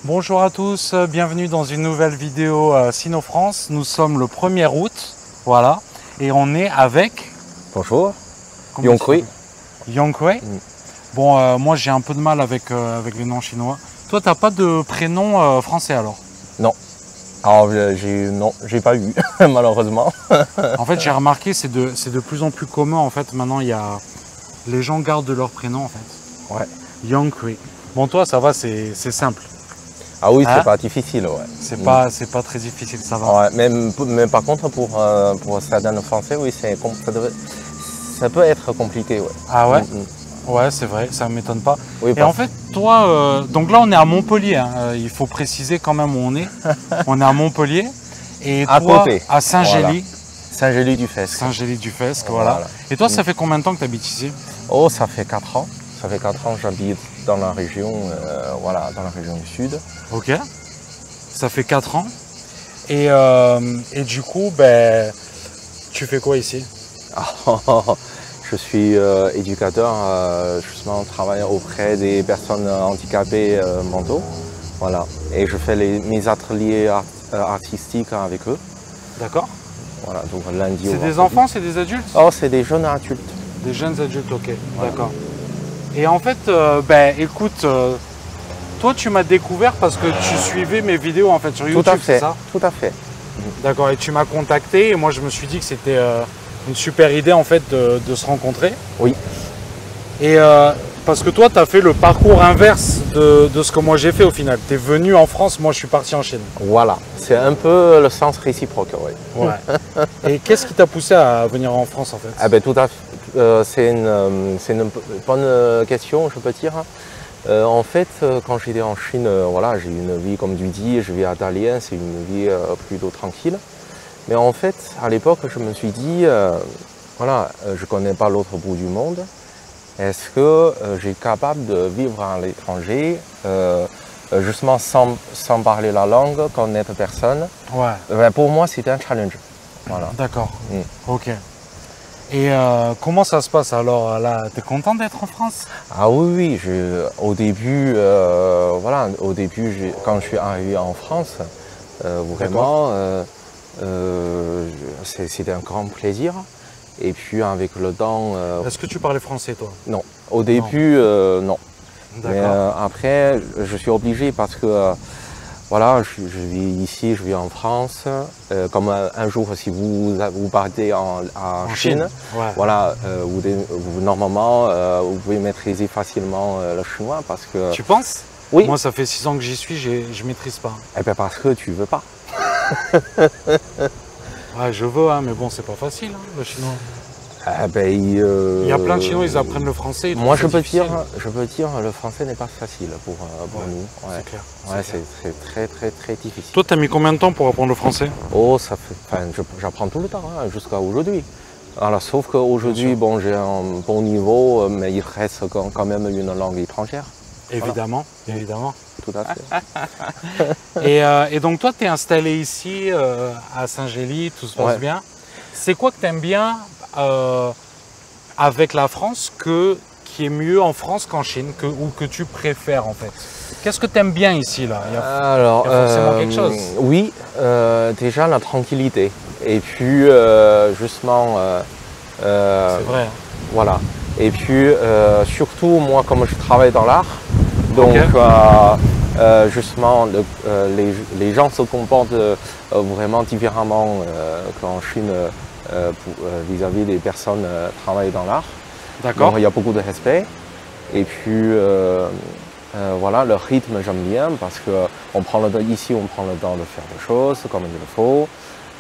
Bonjour à tous, bienvenue dans une nouvelle vidéo Sino-France. Nous sommes le 1er août, voilà, et on est avec... Bonjour, comment Yonghui. Yonghui. Bon, moi j'ai un peu de mal avec les noms chinois. Toi, t'as pas de prénom français alors? Non. Alors, j'ai pas eu, malheureusement. En fait, j'ai remarqué, c'est de plus en plus commun. En fait, maintenant, les gens gardent leur prénom, en fait. Ouais. Yonghui. Bon, toi, ça va, c'est simple. Ah oui, Hein? c'est pas difficile, ouais. C'est pas très difficile, ça va. Ouais, mais par contre, pour certains français, oui, ça peut être compliqué, ouais. Ah ouais? Ouais, c'est vrai, ça ne m'étonne pas. Oui, Et en fait, toi, donc là, on est à Montpellier. Hein, il faut préciser quand même où on est. On est à Montpellier. Et à toi, côté. à Saint-Gély. Voilà. Saint-Gély-du-Fesque. Saint-Gély-du-Fesque, voilà. Et toi, ça fait combien de temps que tu habites ici? Oh, ça fait 4 ans. Ça fait 4 ans que j'habite dans la région, voilà, dans la région du Sud. Ok. Ça fait 4 ans. Et du coup, ben, tu fais quoi ici? Je suis éducateur, justement, je travaille auprès des personnes handicapées mentaux. Voilà. Et je fais mes ateliers artistiques avec eux. D'accord. Voilà, donc lundi au C'est des vendredi. enfants, c'est des adultes? Oh, c'est des jeunes adultes. Des jeunes adultes, ok. Voilà. D'accord. Et en fait, ben, écoute, toi, tu m'as découvert parce que tu suivais mes vidéos en fait sur YouTube, Tout à fait. c'est ça? Tout à fait. D'accord, et tu m'as contacté et moi je me suis dit que c'était une super idée en fait de se rencontrer. Oui. Et parce que toi tu as fait le parcours inverse de ce que moi j'ai fait au final. Tu es venu en France, moi je suis parti en Chine. Voilà, c'est un peu le sens réciproque, oui. Ouais. Et qu'est-ce qui t'a poussé à venir en France en fait? Ah ben tout à fait. C'est une bonne question, je peux dire. En fait, quand j'étais en Chine, voilà, j'ai une vie, comme tu dis, je vis à Dalian, c'est une vie plutôt tranquille. Mais en fait, à l'époque, je me suis dit, voilà, je ne connais pas l'autre bout du monde. Est-ce que j'ai capable de vivre à l'étranger, justement sans parler la langue, connaître personne? Ouais. Ben, pour moi, c'était un challenge. Voilà. D'accord. Ok. Et comment ça se passe alors là? T'es content d'être en France? Ah oui, oui. Au début, voilà, quand je suis arrivé en France, vraiment, c'était un grand plaisir. Et puis avec le temps. Est-ce que tu parlais français toi? Non, au début, non. Mais après, je suis obligé parce que. Voilà, je vis ici, je vis en France. Comme un jour, si vous partez en Chine, ouais. voilà, normalement, vous pouvez maîtriser facilement le chinois parce que... Tu penses? Oui. Moi, ça fait 6 ans que j'y suis, je maîtrise pas. Eh bien, parce que tu veux pas. Ouais, je veux, hein, mais bon, c'est pas facile, hein, le chinois. Eh ben, il y a plein de Chinois, ils apprennent le français. Moi, je peux dire, le français n'est pas facile pour nous. Ouais. C'est clair. Ouais, c'est très, très, très difficile. Toi, tu as mis combien de temps pour apprendre le français? Oh, j'apprends tout le temps, hein, jusqu'à aujourd'hui. Alors, sauf qu'aujourd'hui, bon, j'ai un bon niveau, mais il reste quand même une langue étrangère. Évidemment, voilà. Évidemment. Tout à fait. Et donc, toi, tu es installé ici, à Saint-Gély, tout se passe bien. C'est quoi que tu aimes bien avec la France qui est mieux en France qu'en Chine, ou que tu préfères en fait? Qu'est-ce que tu aimes bien ici là? Il y a forcément quelque chose. Oui, déjà la tranquillité. Et puis justement... c'est vrai. Hein. Voilà. Et puis surtout, moi comme je travaille dans l'art, donc justement les gens se comportent vraiment différemment qu'en Chine. Vis-à-vis des personnes qui travaillent dans l'art. D'accord. Il y a beaucoup de respect. Et puis, voilà, le rythme, j'aime bien parce que ici, on prend le temps de faire des choses comme il le faut.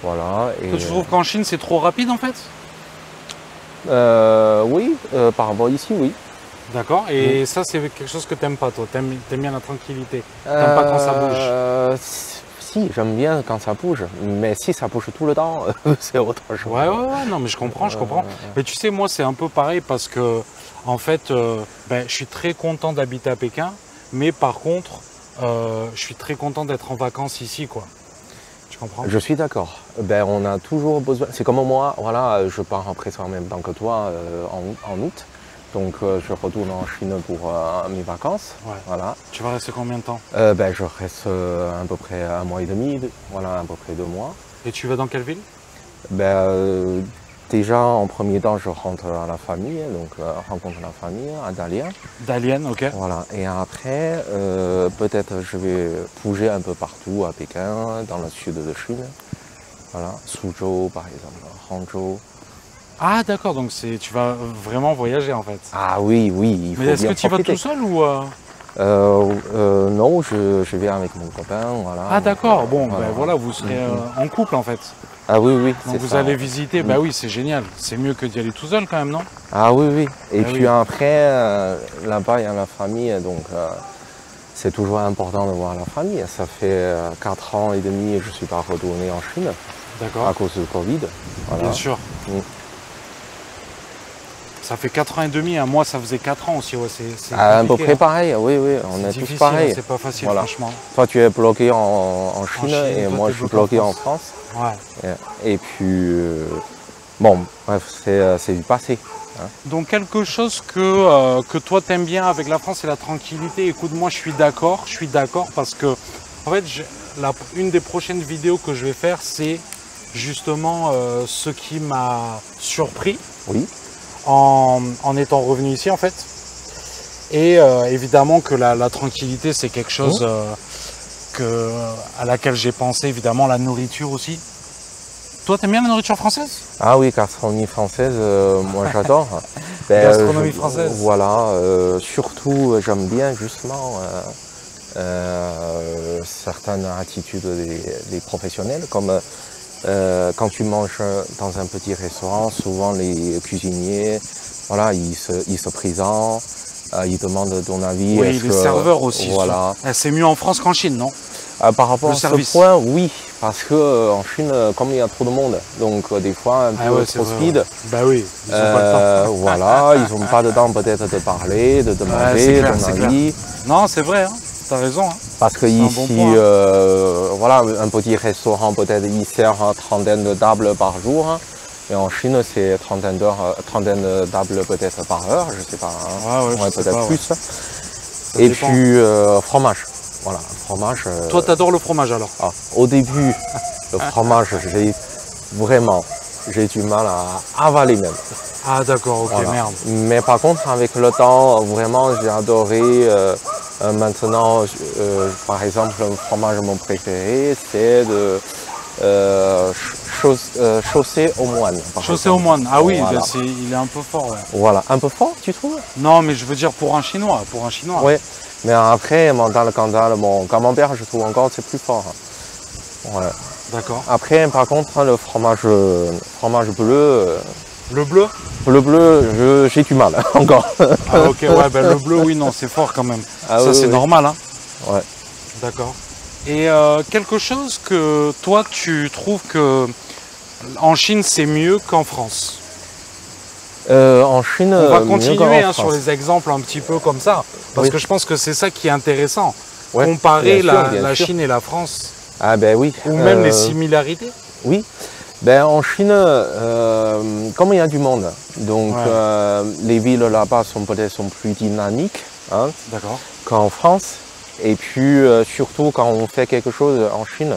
Voilà. Et tu trouves qu'en Chine, c'est trop rapide en fait? Oui, par rapport ici, oui. D'accord. Et ça, c'est quelque chose que tu n'aimes pas, toi? Tu aimes bien la tranquillité? Tu n'aimes pas quand ça bouge? Si, j'aime bien quand ça bouge, mais si ça bouge tout le temps, c'est autre chose. Ouais, non, mais je comprends. Mais tu sais, moi, c'est un peu pareil parce que, en fait, je suis très content d'habiter à Pékin, mais par contre, je suis très content d'être en vacances ici, quoi. Tu comprends? Je suis d'accord. Ben, on a toujours besoin. C'est comme moi, voilà, je pars presque en même temps que toi en août. Donc je retourne en Chine pour mes vacances. Ouais. Voilà. Tu vas rester combien de temps? Je reste à peu près 1 mois et demi, voilà, à peu près 2 mois. Et tu vas dans quelle ville? Déjà, en premier temps, je rentre à la famille, donc rencontre la famille à Dalian. Dalian, ok. Voilà. Et après, peut-être je vais bouger un peu partout à Pékin, dans le sud de Chine. Voilà, Suzhou par exemple, Hangzhou. Ah d'accord, donc tu vas vraiment voyager en fait. Ah oui, oui, il faut Mais est-ce bien que tu y vas profiter. tout seul ou Non, je vais avec mon copain, voilà. Ah d'accord, bon, voilà. ben voilà, vous serez en couple en fait. Ah oui, oui, Donc c'est vous ça. allez visiter, bah oui, c'est génial. C'est mieux que d'y aller tout seul quand même, non? Ah oui, oui. Et Ah puis oui. après, là-bas, il y a la famille, donc c'est toujours important de voir la famille. Ça fait 4 ans et demi que je ne suis pas retourné en Chine à D'accord, cause du Covid. Voilà. bien sûr. Mm. Ça fait 4 ans et demi, hein. Moi ça faisait 4 ans aussi, ouais, c'est À peu compliqué, près hein. pareil, oui, oui, on C'est est difficile, tous pareils. hein, c'est pas facile Voilà. franchement. Toi, tu es bloqué en Chine, Chine, et toi, moi, t'es je suis bloqué en bloqué en France. Ouais. Et puis, bon, bref, c'est du passé. Donc quelque chose que toi t'aimes bien avec la France, c'est la tranquillité. Écoute, moi je suis d'accord parce que en fait une des prochaines vidéos que je vais faire, c'est justement ce qui m'a surpris Oui. en étant revenu ici en fait. Et évidemment que la tranquillité c'est quelque chose à laquelle j'ai pensé, évidemment la nourriture aussi. Toi t'aimes bien la nourriture française? Ah oui, gastronomie française, moi j'adore. Gastronomie française. Voilà, surtout j'aime bien justement certaines attitudes des professionnels, comme quand tu manges dans un petit restaurant, souvent les cuisiniers, voilà, ils se présentent, ils demandent ton avis. Oui, les serveurs aussi. Voilà. C'est mieux en France qu'en Chine, non? Par rapport Le à service. ce point, oui, parce que en Chine, comme il y a trop de monde, donc des fois un peu trop speed. Ouais. Bah oui, ils ont pas le temps. Voilà, ils n'ont pas de temps peut-être de parler, de demander ton avis. Non, c'est vrai, hein. T'as raison. Hein. Parce que un ici, bon point. voilà, un petit restaurant peut-être il sert trentaine de tables par jour. Et en Chine, c'est trentaine de tables peut-être par heure, je sais pas. Hein. Ouais, peut-être plus. Ça Et dépend. puis fromage. Voilà, fromage. Toi, t'adores le fromage alors? Au début, le fromage, j'ai du mal à avaler même. Ah d'accord, ok, Voilà. merde. Mais par contre, avec le temps, vraiment, j'ai adoré. Maintenant, par exemple, le fromage mon préféré, c'est de chaussée aux moines. Chaussée aux moines. Ah oui, Voilà. il est un peu fort. Ouais. Voilà, un peu fort, tu trouves? Non, mais je veux dire pour un Chinois. Oui. Mais après, dans le Cantal, bon, camembert, je trouve encore c'est plus fort. Ouais. D'accord. Après, par contre, le fromage bleu. Le bleu? Le bleu, j'ai du mal encore. Ah ok, ouais, ben le bleu, oui, non, c'est fort quand même. Ah, ça, oui, c'est oui. normal, hein. Ouais. D'accord. Et quelque chose que toi, tu trouves que en Chine, c'est mieux qu'en France? En Chine, On va mieux continuer qu'en sur France. les exemples un petit peu comme ça, parce Oui. que je pense que c'est ça qui est intéressant. Ouais, Comparer bien sûr, bien la sûr. Chine et la France, Ah ben oui. ou même les similarités. Oui. Ben, en Chine, comme il y a du monde, donc Ouais. les villes là-bas sont peut-être plus dynamiques hein, D'accord. qu'en France. Et puis surtout quand on fait quelque chose en Chine,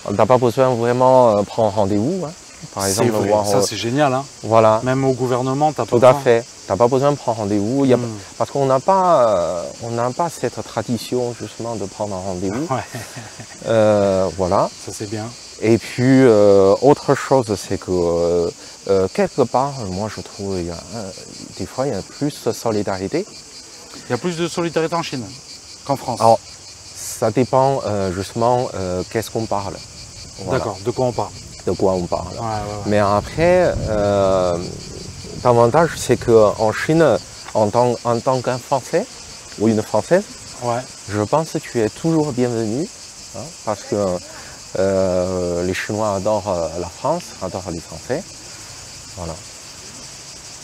on n'a pas besoin vraiment de prendre rendez-vous. Hein. Par C'est exemple, vrai, voir, ça c'est génial. Hein. voilà. Même au gouvernement, t'as pas Tout à besoin. fait. Tu n'as pas besoin de prendre rendez-vous. Parce qu'on n'a pas, cette tradition justement de prendre un rendez-vous. Ouais, Voilà. ça c'est bien. Et puis, autre chose, c'est que quelque part, moi je trouve, des fois, il y a plus de solidarité. Il y a plus de solidarité en Chine qu'en France. Alors, ça dépend justement qu'est-ce qu'on parle. Voilà. D'accord, de quoi on parle? De quoi on parle. Ouais, ouais. Mais après, l'avantage, c'est qu'en Chine, en tant qu'un Français ou une Française, Ouais. je pense que tu es toujours bienvenu. Hein, parce que les Chinois adorent la France, adorent les Français. Voilà.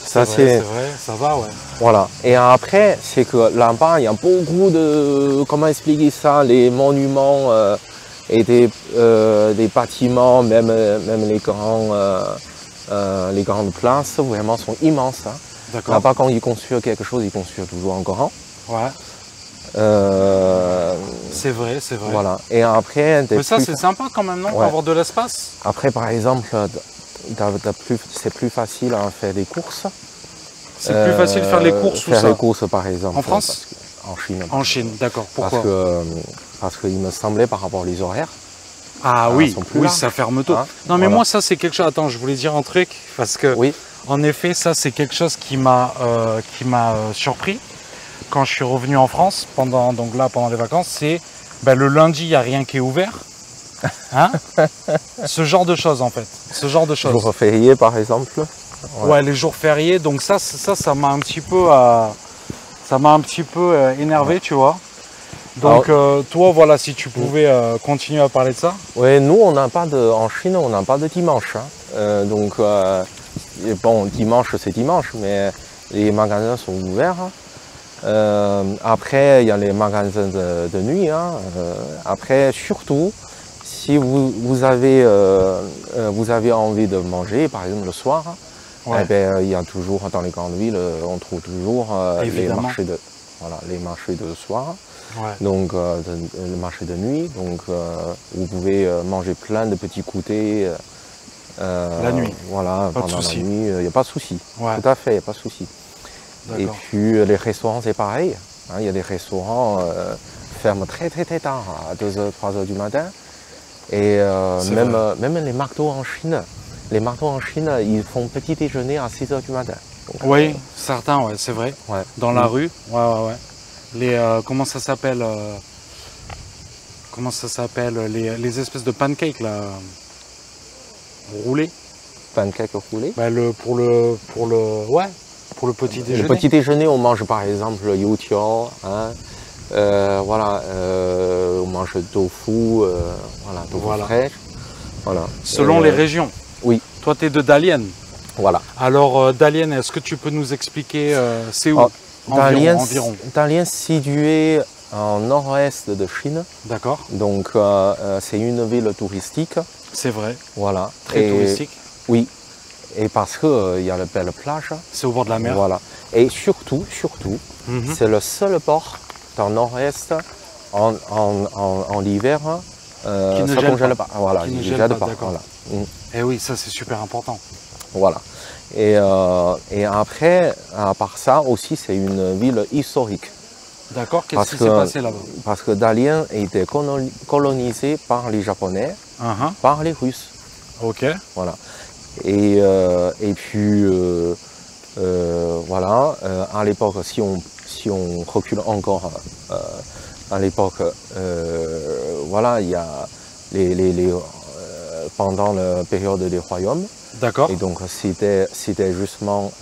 Ça, C'est vrai, ça va, ouais. Voilà. Et après, c'est que là-bas, il y a beaucoup de, comment expliquer ça, les monuments et des bâtiments, même les grandes places, vraiment sont immenses. Hein. D'accord. Là-bas, quand ils construisent quelque chose, ils construisent toujours en grand. Ouais. C'est vrai, c'est vrai. Voilà. Et après, mais ça, c'est sympa quand même, non? Pour avoir de l'espace. Après, par exemple, c'est plus facile à faire des courses. C'est plus facile de faire les courses ou ça? Faire les courses, par exemple. En France? En Chine. En Chine, d'accord. Pourquoi? Parce qu'il me semblait, par rapport aux horaires. Ah oui, oui, ça ferme tôt. Hein, non, mais voilà. Moi, ça, c'est quelque chose... Attends, je voulais dire un truc, parce que, oui. En effet, ça, c'est quelque chose qui m'a surpris quand je suis revenu en France, pendant les vacances, c'est le lundi, il n'y a rien qui est ouvert. Hein? Ce genre de choses, en fait. Ce genre de choses. Jours fériés, par exemple. Ouais, les jours fériés. Donc ça m'a un petit peu... énervé, tu vois. Donc toi, voilà, si tu pouvais continuer à parler de ça. Oui, nous, en Chine, on n'a pas de dimanche. Hein. Bon, dimanche, c'est dimanche, mais les magasins sont ouverts. Après, il y a les magasins de nuit. Hein. Après, surtout, si vous avez envie de manger, par exemple le soir, ouais. Eh ben, il y a toujours, dans les grandes villes, on trouve toujours les marchés de soir. Ouais. Donc le marché de nuit, donc vous pouvez manger plein de petits goûters la nuit. Voilà, pas pendant de souci. La nuit, il n'y a pas de souci. Ouais. Tout à fait, il n'y a pas de souci. Et puis les restaurants, c'est pareil. Hein, il y a des restaurants ferment très tard, à 2h, 3h du matin. Et même les McDo en Chine. Les McDo en Chine, ils font petit déjeuner à 6h du matin. Donc, oui, certains, ouais, c'est vrai. Ouais. Dans la rue, ouais. Les comment ça s'appelle les espèces de pancakes là roulés. Pancakes roulés. Pour le petit déjeuner. Le petit déjeuner, on mange par exemple le youtiao, hein, voilà, on mange le tofu, tofu frais. Voilà. Selon les régions. Oui. Toi, tu es de Dalian. Voilà. Alors Dalian, est-ce que tu peux nous expliquer c'est où? Environ. Dalian situé en nord-est de Chine. D'accord. Donc c'est une ville touristique. C'est vrai. Voilà. Très touristique. Oui. Et parce qu'il y a de belles plages. C'est au bord de la mer. Voilà. Et surtout, c'est le seul port dans le nord-est en hiver qui ne gèle pas. Voilà, qui ne gèle pas. Voilà. Et oui, ça c'est super important. Voilà. Et après, à part ça aussi, c'est une ville historique. D'accord, qu'est-ce qui s'est passé là-bas? Parce que Dalian a été colonisé par les Japonais, par les Russes. Ok. Voilà. Et puis, voilà, à l'époque, si on recule encore, à l'époque, voilà, il y a pendant la période des royaumes. D'accord. Et donc c'était justement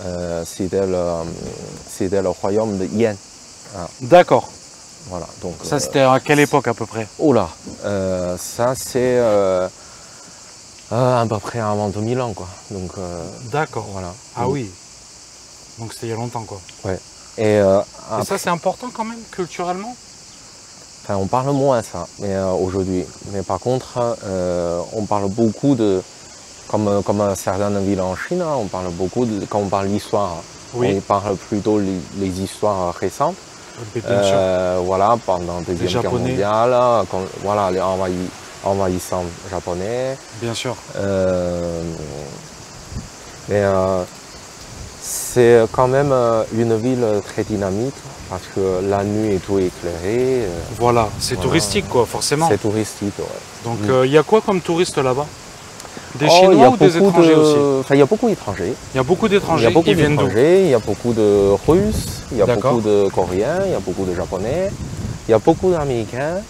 c'était le royaume de Yan. Ah. D'accord. Voilà. Donc ça c'était à quelle époque à peu près? Oh là, ça c'est à peu près avant 2000 ans quoi. Donc d'accord. Voilà. Ah oui. Donc c'était il y a longtemps quoi. Ouais. Et ça c'est important quand même culturellement? Enfin, on parle moins ça, mais aujourd'hui. Mais par contre, on parle beaucoup de, comme certaines villes en Chine, hein, on parle beaucoup de, quand on parle d'histoire, oui. On parle plutôt les histoires récentes. Bien sûr. Voilà, pendant la Deuxième Guerre mondiale, voilà, les envahissants japonais. Bien sûr. Mais c'est quand même une ville très dynamique. Parce que la nuit est tout éclairé. Voilà, c'est touristique quoi, forcément. C'est touristique, ouais. Donc il y a quoi comme touristes là-bas? Des Chinois ou des étrangers aussi? Enfin, il y a beaucoup d'étrangers. Il y a beaucoup d'étrangers qui viennent d'où? Il y a beaucoup de Russes, il y a beaucoup de Coréens, il y a beaucoup de Japonais, il y a beaucoup d'Américains,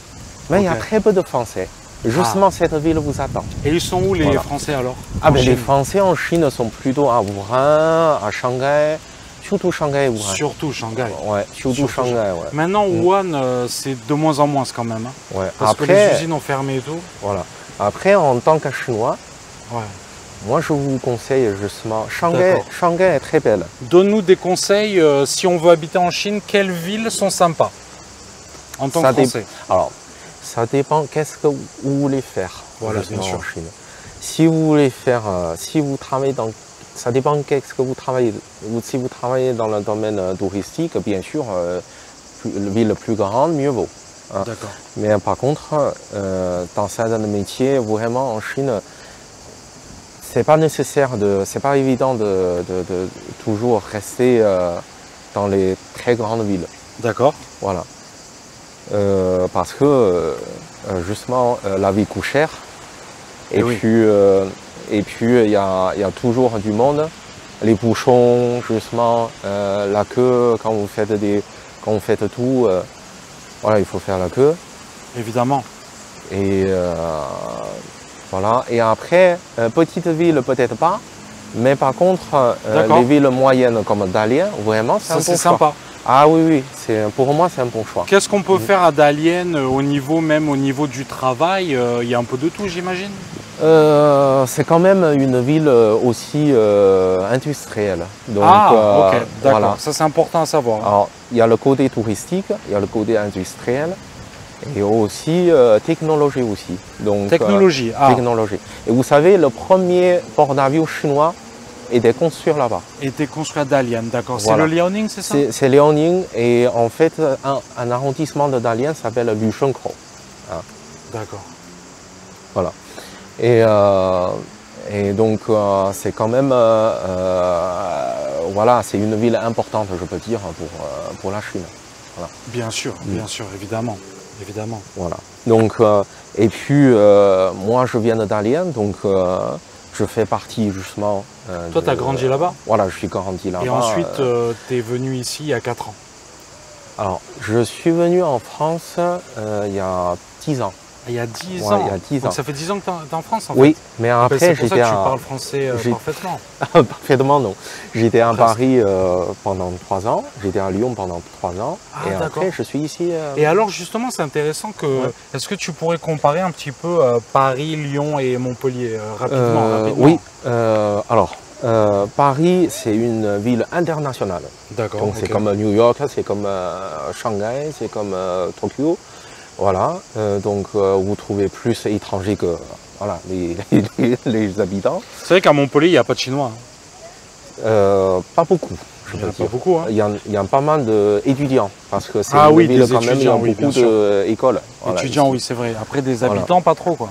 mais il y a très peu de Français. Justement, cette ville vous attend. Et ils sont où les Français alors? Les Français en Chine sont plutôt à Wuhan, à Shanghai. Surtout Shanghai et Wuhan. Surtout Shanghai. Ouais, surtout Shanghai. Ouais. Maintenant, Wuhan, c'est de moins en moins quand même. Hein, ouais. Parce que les usines ont fermé et tout. Voilà. Après, en tant que Chinois, moi je vous conseille justement, Shanghai est très belle. Donne-nous des conseils, si on veut habiter en Chine, quelles villes sont sympas en tant que Français? Alors, ça dépend qu'est-ce que vous voulez faire bien sûr. en Chine. Si vous voulez faire, si vous travaillez dans ça dépend qu'est-ce que vous travaillez. Si vous travaillez dans le domaine touristique, bien sûr, la ville plus grande, mieux vaut. Hein. D'accord. Mais par contre, dans certains métiers, vraiment en Chine, c'est pas nécessaire, c'est pas évident de toujours rester dans les très grandes villes. D'accord. Voilà. Parce que justement, la vie coûte cher. Et puis il y a toujours du monde, les bouchons, justement, la queue, quand vous faites tout, voilà, il faut faire la queue. Évidemment. Et voilà. Et après, petite ville peut-être pas, mais par contre, les villes moyennes comme Dalian, vraiment, c'est un bon choix. Sympa. Ah oui, pour moi, c'est un bon choix. Qu'est-ce qu'on peut faire à Dalian même au niveau du travail? Il y a un peu de tout, j'imagine. C'est quand même une ville aussi industrielle. Donc, ok, d'accord. Voilà. Ça, c'est important à savoir. Alors, il y a le côté touristique, il y a le côté industriel et aussi technologie aussi. Donc, technologie. Technologie. Et vous savez, le premier port d'avion chinois était construit là-bas. Était construit à Dalian, d'accord. Voilà. C'est le Liaoning, c'est ça? C'est Liaoning et en fait, un arrondissement de Dalian s'appelle Lushengkou. Hein. D'accord. Voilà. Et donc, c'est quand même, voilà, c'est une ville importante, je peux dire, pour la Chine. Voilà. Bien sûr, évidemment. Voilà. Donc, et puis, moi, je viens de Dalian, donc je fais partie justement. Toi, tu as grandi là-bas? Voilà, je suis grandi là-bas. Et ensuite, tu es venu ici il y a 4 ans? Alors, je suis venu en France il y a 10 ans. Il y a 10 ans. Il y a 10 ans. Donc ça fait 10 ans que tu es en France en fait. Oui, mais après c'est pour ça j'étais que tu parles français parfaitement. Parfaitement non. J'étais à Paris pendant 3 ans, j'étais à Lyon pendant 3 ans et après je suis ici. Et alors justement c'est intéressant que est-ce que tu pourrais comparer un petit peu Paris, Lyon et Montpellier rapidement? Oui. Alors Paris c'est une ville internationale. D'accord. Donc c'est comme New York, c'est comme Shanghai, c'est comme Tokyo. Voilà, donc vous trouvez plus étrangers que voilà, les habitants. C'est vrai qu'à Montpellier, il n'y a pas de Chinois. Pas beaucoup, je peux dire. Pas beaucoup, hein. Il y a pas mal d'étudiants, parce que c'est une ville quand même, il y a beaucoup d'écoles. Voilà, étudiants, oui, c'est vrai. Après, des habitants, pas trop, quoi.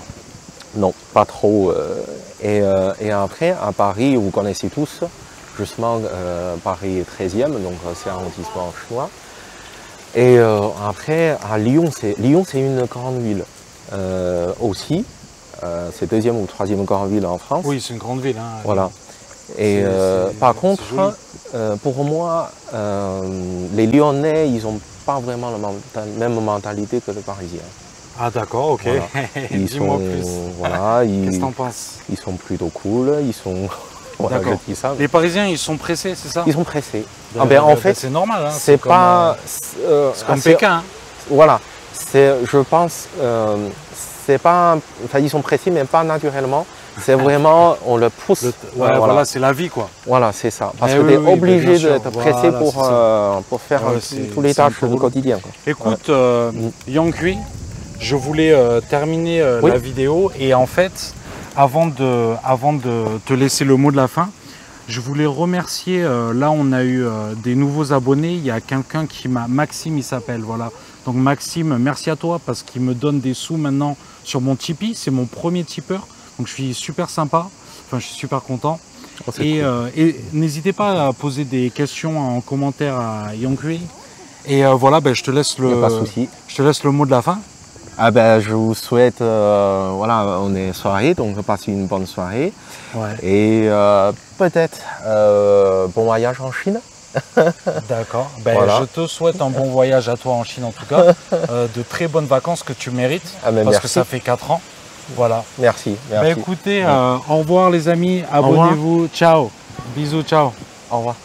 Non, pas trop. Et après, à Paris, vous connaissez tous, justement, Paris 13e, donc c'est un arrondissement chinois. Et après, à Lyon, c'est une grande ville aussi. C'est deuxième ou troisième grande ville en France. Oui, c'est une grande ville. Hein, voilà. Et par contre, pour moi, les Lyonnais, ils n'ont pas vraiment la même mentalité que les Parisiens. Ah d'accord, ok. Voilà. Dis-moi plus. Voilà, qu'est-ce que t'en penses? Ils sont plutôt cool, ils sont... Voilà, d'accord. Je dis ça. Les Parisiens, ils sont pressés, c'est ça? Ils sont pressés. En fait, c'est normal. Hein, c'est pas... c'est comme Pékin. Hein. Voilà. Je pense... c'est pas... Enfin, ils sont pressés, mais pas naturellement. C'est vraiment... On le pousse. Voilà, c'est la vie, quoi. Voilà, c'est ça. Parce que tu es obligé d'être pressé pour faire tous les tâches du quotidien. Quoi. Écoute, Yang Kui, je voulais terminer la vidéo. Et en fait... Avant de te laisser le mot de la fin, je voulais remercier, là on a eu des nouveaux abonnés, il y a quelqu'un qui m'a, Maxime il s'appelle, voilà. Donc Maxime, merci à toi parce qu'il me donne des sous maintenant sur mon Tipeee, c'est mon premier tipeur, donc je suis super sympa, enfin je suis super content. Oh, et n'hésitez pas à poser des questions en commentaire à Yang Kui. Et voilà, je te laisse le mot de la fin. Ah ben, je vous souhaite, voilà, on est soirée, donc passez une bonne soirée. Ouais. Et peut-être bon voyage en Chine. D'accord. Voilà. Je te souhaite un bon voyage à toi en Chine en tout cas. De très bonnes vacances que tu mérites. Parce merci. Que ça fait 4 ans. Voilà. Merci. Écoutez, au revoir les amis. Abonnez-vous. Ciao. Bisous, ciao. Au revoir.